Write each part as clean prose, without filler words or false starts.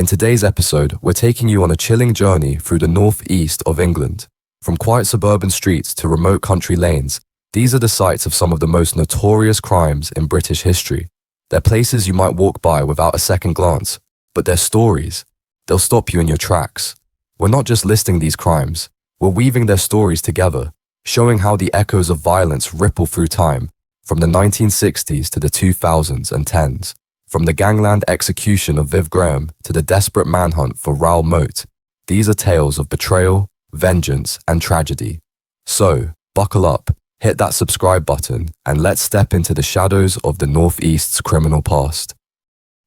In today's episode, we're taking you on a chilling journey through the northeast of England. From quiet suburban streets to remote country lanes, these are the sites of some of the most notorious crimes in British history. They're places you might walk by without a second glance, but they're stories. They'll stop you in your tracks. We're not just listing these crimes, we're weaving their stories together, showing how the echoes of violence ripple through time, from the 1960s to the 2000s and 10s, from the Gangland execution of Viv Graham to the desperate manhunt for Raoul Moat. These are tales of betrayal, vengeance, and tragedy. So, buckle up, hit that subscribe button, and let's step into the shadows of the Northeast's criminal past.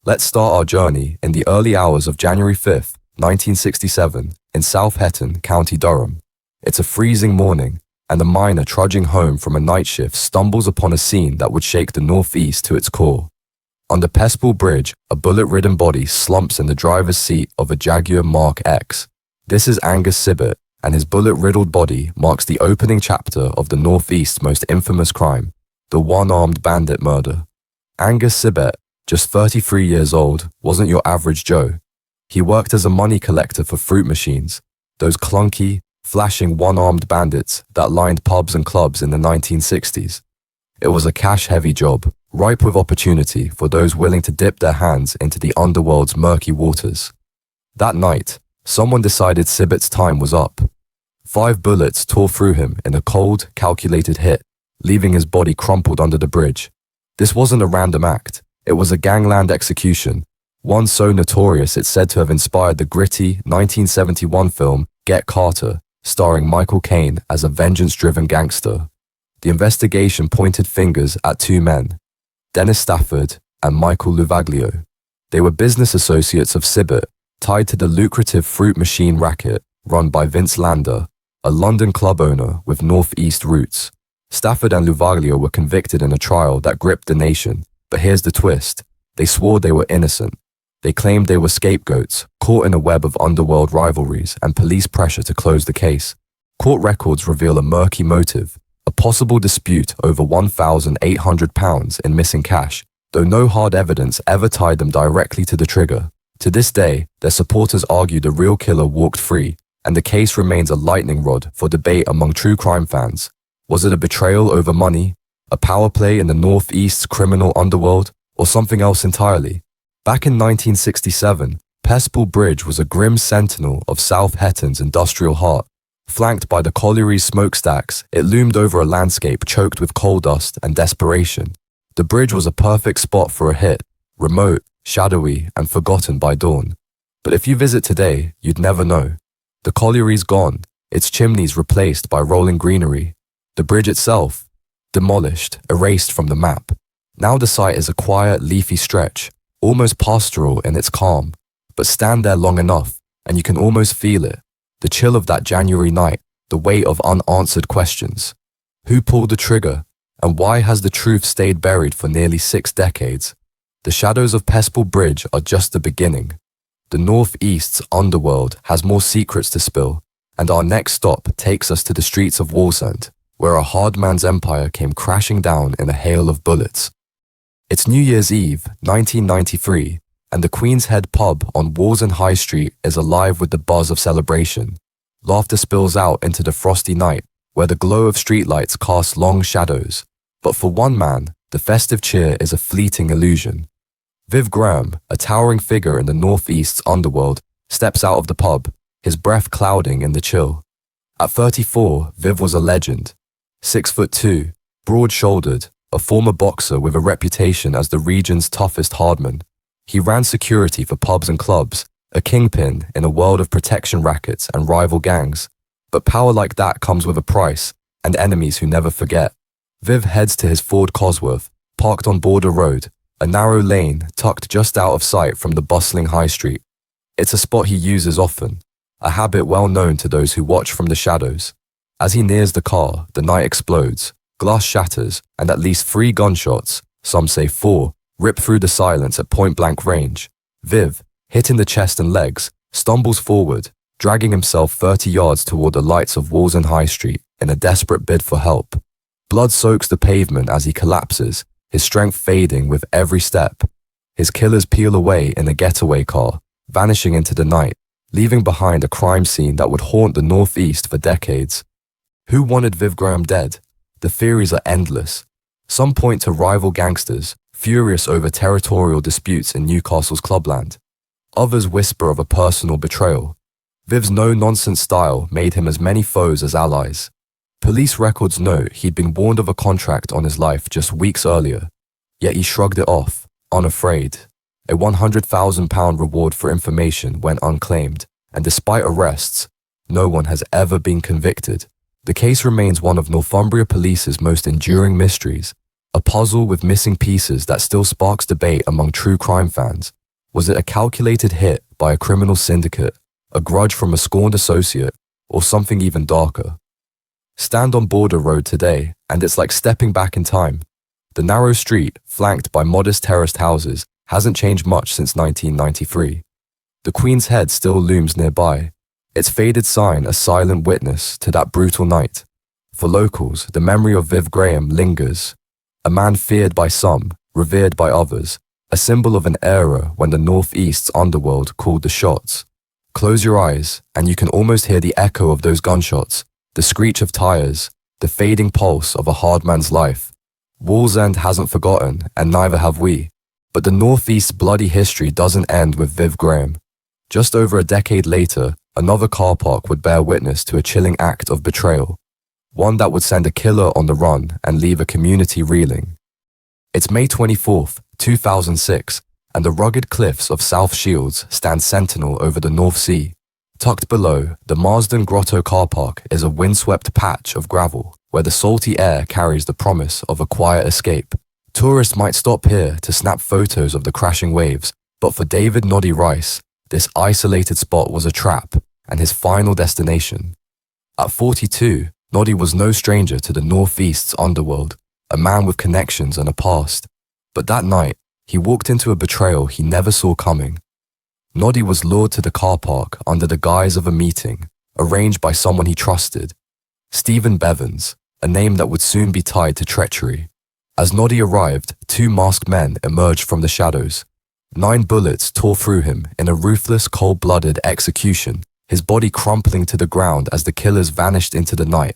Let's start our journey in the early hours of January 5th, 1967, in South Hetton, County Durham. It's a freezing morning, and a miner trudging home from a night shift stumbles upon a scene that would shake the Northeast to its core. On the Pespall Bridge, a bullet-ridden body slumps in the driver's seat of a Jaguar Mark X. This is Angus Cibet, and his bullet-riddled body marks the opening chapter of the Northeast's most infamous crime, the one-armed bandit murder. Angus Cibet, just 33 years old, wasn't your average Joe. He worked as a money collector for fruit machines, those clunky, flashing one-armed bandits that lined pubs and clubs in the 1960s. It was a cash-heavy job, ripe with opportunity for those willing to dip their hands into the underworld's murky waters. That night, someone decided Cibet's time was up. 5 bullets tore through him in a cold, calculated hit, leaving his body crumpled under the bridge. This wasn't a random act. It was a gangland execution, one so notorious it's said to have inspired the gritty 1971 film Get Carter, starring Michael Caine as a vengeance-driven gangster. The investigation pointed fingers at 2 men, Dennis Stafford and Michael Luvaglio. They were business associates of Cibet, tied to the lucrative fruit machine racket run by Vince Lander, a London club owner with northeast roots. Stafford and Luvaglio were convicted in a trial that gripped the nation, but here's the twist. They swore they were innocent. They claimed they were scapegoats, caught in a web of underworld rivalries and police pressure to close the case. Court records reveal a murky motive, a possible dispute over £1,800 in missing cash, though no hard evidence ever tied them directly to the trigger. To this day, their supporters argue the real killer walked free, and the case remains a lightning rod for debate among true crime fans. Was it a betrayal over money, a power play in the Northeast's criminal underworld, or something else entirely? Back in 1967, Pespall Bridge was a grim sentinel of South Hetton's industrial heart. Flanked by the colliery's smokestacks, it loomed over a landscape choked with coal dust and desperation. The bridge was a perfect spot for a hit, remote, shadowy, and forgotten by dawn. But if you visit today, you'd never know. The colliery's gone, its chimneys replaced by rolling greenery. The bridge itself, demolished, erased from the map. Now the site is a quiet, leafy stretch, almost pastoral in its calm. But stand there long enough, and you can almost feel it. The chill of that January night, the weight of unanswered questions. Who pulled the trigger, and why has the truth stayed buried for nearly 6 decades? The shadows of Pespall Bridge are just the beginning. The Northeast's underworld has more secrets to spill, and our next stop takes us to the streets of Wallsend, where a hard man's empire came crashing down in a hail of bullets. It's New Year's Eve, 1993, and the Queen's Head pub on Wallsend High Street is alive with the buzz of celebration. Laughter spills out into the frosty night, where the glow of streetlights casts long shadows. But for one man, the festive cheer is a fleeting illusion. Viv Graham, a towering figure in the Northeast's underworld, steps out of the pub, his breath clouding in the chill. At 34, Viv was a legend. 6'2", broad-shouldered, a former boxer with a reputation as the region's toughest hardman. He ran security for pubs and clubs, a kingpin in a world of protection rackets and rival gangs. But power like that comes with a price, and enemies who never forget. Viv heads to his Ford Cosworth, parked on Border Road, a narrow lane tucked just out of sight from the bustling high street. It's a spot he uses often, a habit well known to those who watch from the shadows. As he nears the car, the night explodes, glass shatters, and at least 3 gunshots, some say 4, rip through the silence at point-blank range. Viv, hit in the chest and legs, stumbles forward, dragging himself 30 yards toward the lights of Wallsend High Street in a desperate bid for help. Blood soaks the pavement as he collapses, his strength fading with every step. His killers peel away in a getaway car, vanishing into the night, leaving behind a crime scene that would haunt the Northeast for decades. Who wanted Viv Graham dead? The theories are endless. Some point to rival gangsters, furious over territorial disputes in Newcastle's clubland. Others whisper of a personal betrayal. Viv's no-nonsense style made him as many foes as allies. Police records note he'd been warned of a contract on his life just weeks earlier, yet he shrugged it off, unafraid. A £100,000 reward for information went unclaimed, and despite arrests, no one has ever been convicted. The case remains one of Northumbria Police's most enduring mysteries, a puzzle with missing pieces that still sparks debate among true crime fans. Was it a calculated hit by a criminal syndicate, a grudge from a scorned associate, or something even darker? Stand on Border Road today, and it's like stepping back in time. The narrow street, flanked by modest terraced houses, hasn't changed much since 1993. The Queen's Head still looms nearby, its faded sign a silent witness to that brutal night. For locals, the memory of Viv Graham lingers, a man feared by some, revered by others, a symbol of an era when the Northeast's underworld called the shots. Close your eyes, and you can almost hear the echo of those gunshots, the screech of tires, the fading pulse of a hard man's life. Wallsend hasn't forgotten, and neither have we. But the Northeast's bloody history doesn't end with Viv Graham. Just over a decade later, another car park would bear witness to a chilling act of betrayal, one that would send a killer on the run and leave a community reeling. It's May 24th, 2006, and the rugged cliffs of South Shields stand sentinel over the North Sea. Tucked below, the Marsden Grotto car park is a windswept patch of gravel, where the salty air carries the promise of a quiet escape. Tourists might stop here to snap photos of the crashing waves, but for David "Noddy" Rice, this isolated spot was a trap and his final destination. At 42, Noddy was no stranger to the Northeast's underworld, a man with connections and a past. But that night, he walked into a betrayal he never saw coming. Noddy was lured to the car park under the guise of a meeting, arranged by someone he trusted. Stephen Bevans, a name that would soon be tied to treachery. As Noddy arrived, two masked men emerged from the shadows. 9 bullets tore through him in a ruthless, cold-blooded execution, his body crumpling to the ground as the killers vanished into the night.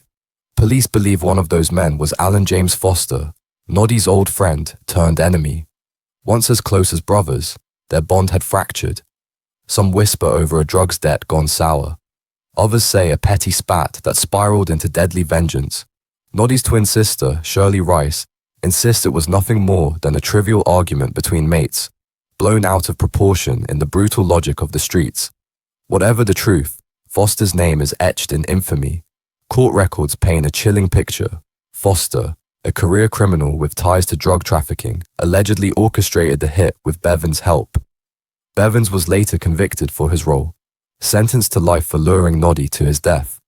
Police believe one of those men was Alan James Foster, Noddy's old friend turned enemy. Once as close as brothers, their bond had fractured. Some whisper over a drugs debt gone sour. Others say a petty spat that spiraled into deadly vengeance. Noddy's twin sister, Shirley Rice, insists it was nothing more than a trivial argument between mates, blown out of proportion in the brutal logic of the streets. Whatever the truth, Foster's name is etched in infamy. Court records paint a chilling picture. Foster, a career criminal with ties to drug trafficking, allegedly orchestrated the hit with Bevans' help. Bevans was later convicted for his role, sentenced to life for luring Noddy to his death.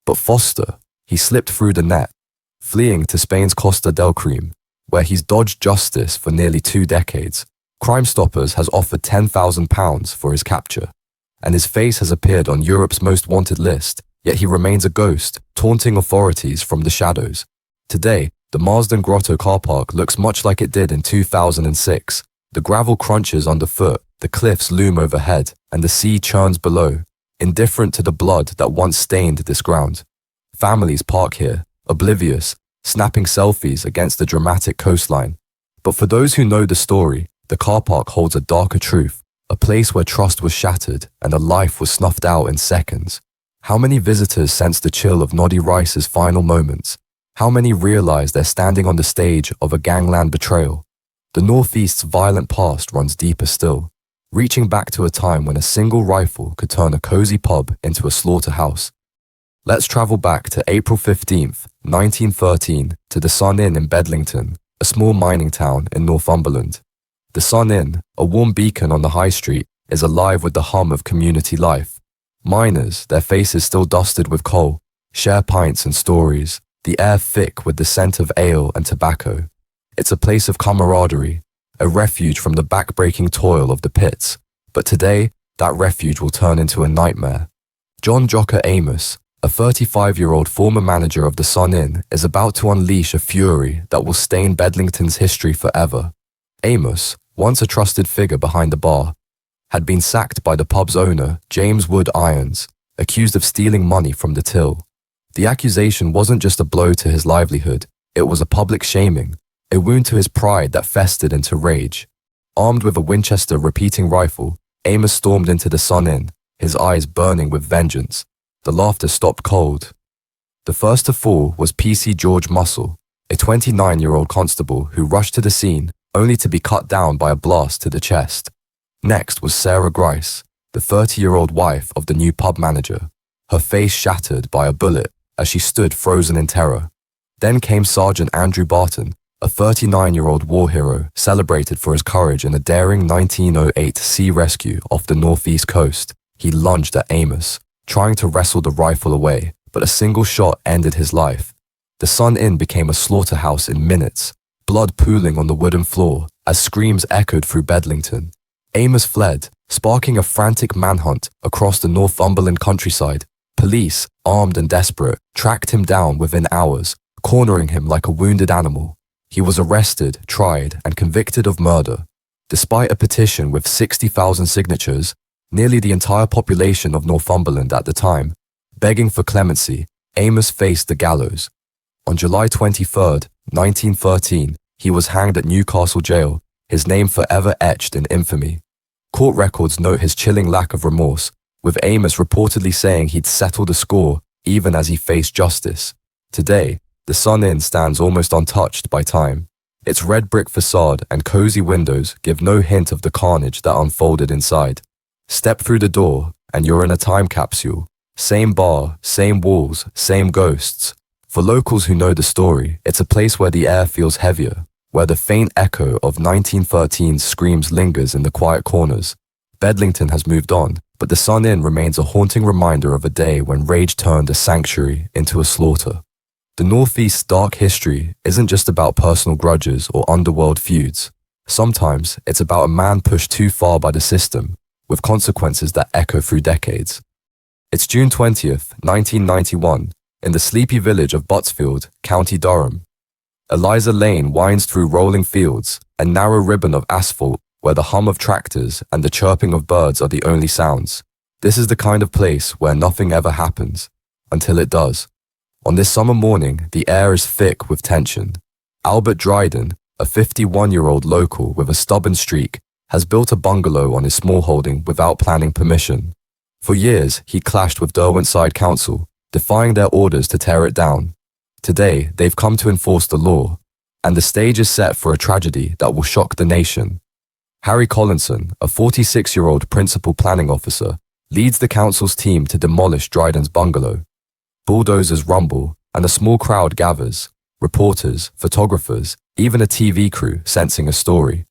But Foster, he slipped through the net, fleeing to Spain's Costa del Cream, where he's dodged justice for nearly 2 decades. Crime Stoppers has offered £10,000 for his capture, and his face has appeared on Europe's most wanted list, yet he remains a ghost, taunting authorities from the shadows. Today, the Marsden Grotto car park looks much like it did in 2006. The gravel crunches underfoot, the cliffs loom overhead, and the sea churns below, indifferent to the blood that once stained this ground. Families park here, oblivious, snapping selfies against the dramatic coastline. But for those who know the story, the car park holds a darker truth, a place where trust was shattered and a life was snuffed out in seconds. How many visitors sense the chill of Noddy Rice's final moments? How many realize they're standing on the stage of a gangland betrayal? The Northeast's violent past runs deeper still, reaching back to a time when a single rifle could turn a cozy pub into a slaughterhouse. Let's travel back to April 15th, 1913, to the Sun Inn in Bedlington, a small mining town in Northumberland. The Sun Inn, a warm beacon on the high street, is alive with the hum of community life. Miners, their faces still dusted with coal, share pints and stories, the air thick with the scent of ale and tobacco. It's a place of camaraderie, a refuge from the back-breaking toil of the pits. But today, that refuge will turn into a nightmare. John Jocker Amos, a 35-year-old former manager of the Sun Inn, is about to unleash a fury that will stain Bedlington's history forever. Amos, once a trusted figure behind the bar, had been sacked by the pub's owner, James Wood Irons, accused of stealing money from the till. The accusation wasn't just a blow to his livelihood, it was a public shaming, a wound to his pride that festered into rage. Armed with a Winchester repeating rifle, Amos stormed into the Sun Inn, his eyes burning with vengeance. The laughter stopped cold. The first to fall was PC George Muscle, a 29-year-old constable who rushed to the scene only to be cut down by a blast to the chest. Next was Sarah Grice, the 30-year-old wife of the new pub manager, her face shattered by a bullet as she stood frozen in terror. Then came Sergeant Andrew Barton, a 39-year-old war hero celebrated for his courage in a daring 1908 sea rescue off the northeast coast. He lunged at Amos, trying to wrestle the rifle away, but a single shot ended his life. The Sun Inn became a slaughterhouse in minutes, blood pooling on the wooden floor as screams echoed through Bedlington. Amos fled, sparking a frantic manhunt across the Northumberland countryside. Police, armed and desperate, tracked him down within hours, cornering him like a wounded animal. He was arrested, tried, and convicted of murder. Despite a petition with 60,000 signatures, nearly the entire population of Northumberland at the time, begging for clemency, Amos faced the gallows. On July 23, 1913, he was hanged at Newcastle jail, his name forever etched in infamy. Court records note his chilling lack of remorse, with Amos reportedly saying he'd settle the score even as he faced justice. Today, the Sun Inn stands almost untouched by time. Its red brick facade and cozy windows give no hint of the carnage that unfolded inside. Step through the door and you're in a time capsule. Same bar, same walls, same ghosts. For locals who know the story, it's a place where the air feels heavier, where the faint echo of 1913's screams lingers in the quiet corners. Bedlington has moved on, but the Sun Inn remains a haunting reminder of a day when rage turned a sanctuary into a slaughter. The Northeast's dark history isn't just about personal grudges or underworld feuds. Sometimes it's about a man pushed too far by the system, with consequences that echo through decades. It's June 20th, 1991, in the sleepy village of Buttsfield, County Durham. Eliza Lane winds through rolling fields, a narrow ribbon of asphalt where the hum of tractors and the chirping of birds are the only sounds. This is the kind of place where nothing ever happens, until it does. On this summer morning, the air is thick with tension. Albert Dryden, a 51-year-old local with a stubborn streak, has built a bungalow on his small holding without planning permission. For years, he clashed with Derwentside Council, defying their orders to tear it down. Today, they've come to enforce the law, and the stage is set for a tragedy that will shock the nation. Harry Collinson, a 46-year-old principal planning officer, leads the council's team to demolish Dryden's bungalow. Bulldozers rumble, and a small crowd gathers, reporters, photographers, even a TV crew sensing a story.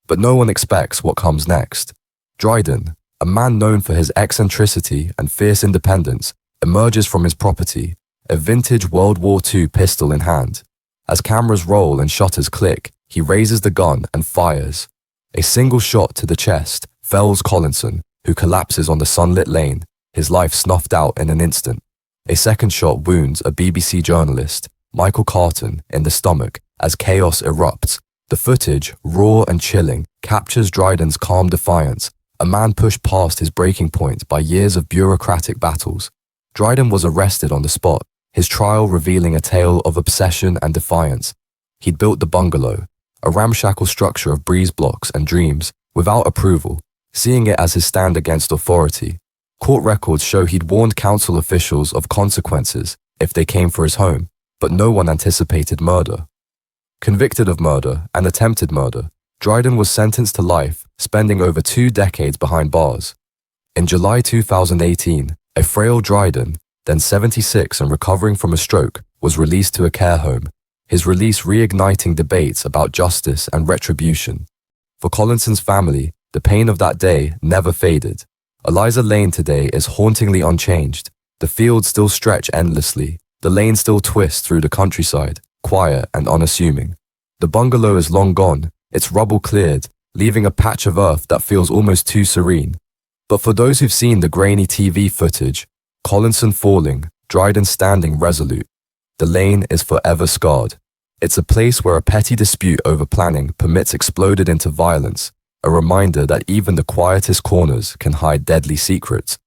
But no one expects what comes next. Dryden, a man known for his eccentricity and fierce independence, emerges from his property, a vintage World War II pistol in hand. As cameras roll and shutters click, he raises the gun and fires. A single shot to the chest fells Collinson, who collapses on the sunlit lane, his life snuffed out in an instant. A second shot wounds a BBC journalist, Michael Carton, in the stomach as chaos erupts. The footage, raw and chilling, captures Dryden's calm defiance, a man pushed past his breaking point by years of bureaucratic battles. Dryden was arrested on the spot, his trial revealing a tale of obsession and defiance. He'd built the bungalow, a ramshackle structure of breeze blocks and dreams, without approval, seeing it as his stand against authority. Court records show he'd warned council officials of consequences if they came for his home, but no one anticipated murder. Convicted of murder and attempted murder, Dryden was sentenced to life, spending over 2 decades behind bars. In July 2018, a frail Dryden, then 76 and recovering from a stroke, was released to a care home, his release reigniting debates about justice and retribution. For Collinson's family, the pain of that day never faded. Eliza Lane today is hauntingly unchanged. The fields still stretch endlessly, the lane still twists through the countryside, quiet and unassuming. The bungalow is long gone, its rubble cleared, leaving a patch of earth that feels almost too serene. But for those who've seen the grainy TV footage, Collinson falling, Dryden standing resolute, the lane is forever scarred. It's a place where a petty dispute over planning permits exploded into violence, a reminder that even the quietest corners can hide deadly secrets.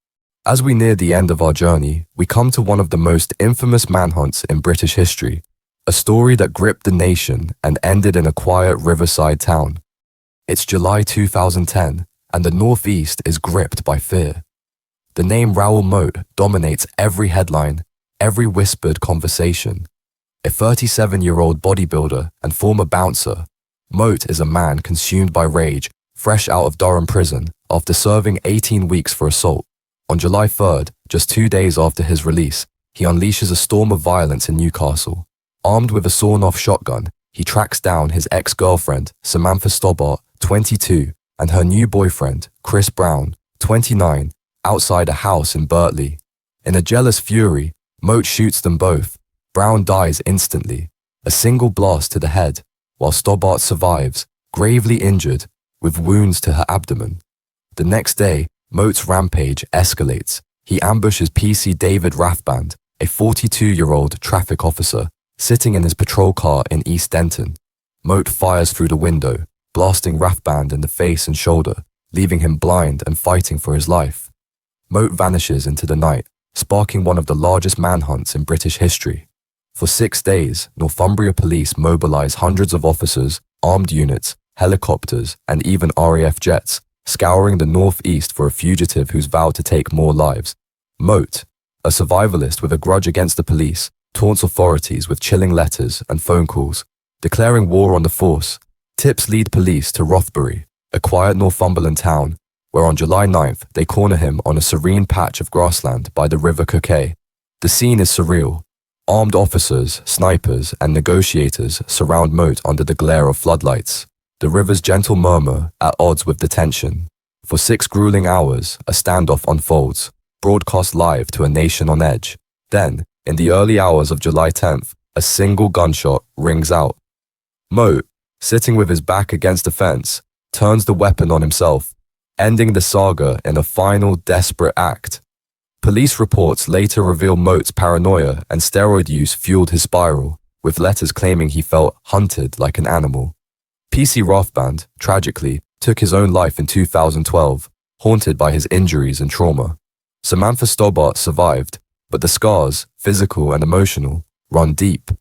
As we near the end of our journey, we come to one of the most infamous manhunts in British history, a story that gripped the nation and ended in a quiet riverside town. It's July 2010, and the Northeast is gripped by fear. The name Raoul Moat dominates every headline, every whispered conversation. A 37-year-old bodybuilder and former bouncer, Moat is a man consumed by rage, fresh out of Durham prison after serving 18 weeks for assault. On July 3rd, just 2 days after his release, he unleashes a storm of violence in Newcastle. Armed with a sawn-off shotgun, he tracks down his ex-girlfriend, Samantha Stobbart, 22, and her new boyfriend, Chris Brown, 29, outside a house in Birtley. In a jealous fury, Moat shoots them both. Brown dies instantly, a single blast to the head, while Stobbart survives, gravely injured, with wounds to her abdomen. The next day, Moat's rampage escalates. He ambushes PC David Rathband, a 42-year-old traffic officer, sitting in his patrol car in East Denton. Moat fires through the window, blasting Rathband in the face and shoulder, leaving him blind and fighting for his life. Moat vanishes into the night, sparking one of the largest manhunts in British history. For 6 days, Northumbria police mobilise hundreds of officers, armed units, helicopters, and even RAF jets, scouring the northeast for a fugitive who's vowed to take more lives. Moat, a survivalist with a grudge against the police, taunts authorities with chilling letters and phone calls, declaring war on the force. Tips lead police to Rothbury, a quiet Northumberland town, where on July 9th they corner him on a serene patch of grassland by the River Coquet. The scene is surreal. Armed officers, snipers, and negotiators surround Moat under the glare of floodlights. The river's gentle murmur at odds with the tension. For 6 grueling hours, a standoff unfolds, broadcast live to a nation on edge. Then, in the early hours of July 10th, a single gunshot rings out. Moat, sitting with his back against the fence, turns the weapon on himself, ending the saga in a final desperate act. Police reports later reveal Moat's paranoia and steroid use fueled his spiral, with letters claiming he felt hunted like an animal. PC Rathband, tragically, took his own life in 2012, haunted by his injuries and trauma. Samantha Stobbart survived, but the scars, physical and emotional, run deep.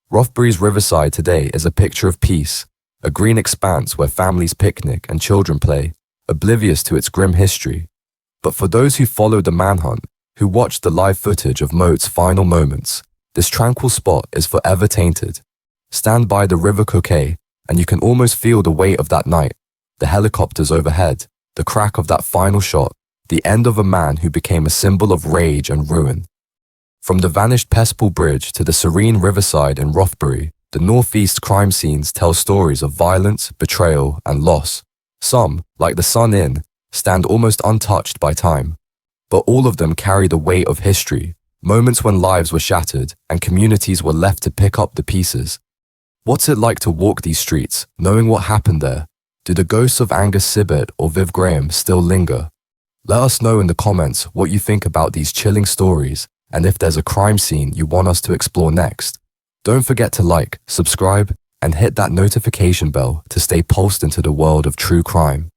Rothbury's riverside today is a picture of peace, a green expanse where families picnic and children play, oblivious to its grim history. But for those who followed the manhunt, who watched the live footage of Moat's final moments, this tranquil spot is forever tainted. Stand by the River Coquet, and you can almost feel the weight of that night, the helicopters overhead, the crack of that final shot, the end of a man who became a symbol of rage and ruin. From the vanished Pespall Bridge to the serene riverside in Rothbury, the northeast crime scenes tell stories of violence, betrayal, and loss. Some, like the Sun Inn, stand almost untouched by time. But all of them carry the weight of history, moments when lives were shattered and communities were left to pick up the pieces. What's it like to walk these streets, knowing what happened there? Do the ghosts of Angus Cibet or Viv Graham still linger? Let us know in the comments what you think about these chilling stories and if there's a crime scene you want us to explore next. Don't forget to like, subscribe, and hit that notification bell to stay pulsed into the world of true crime.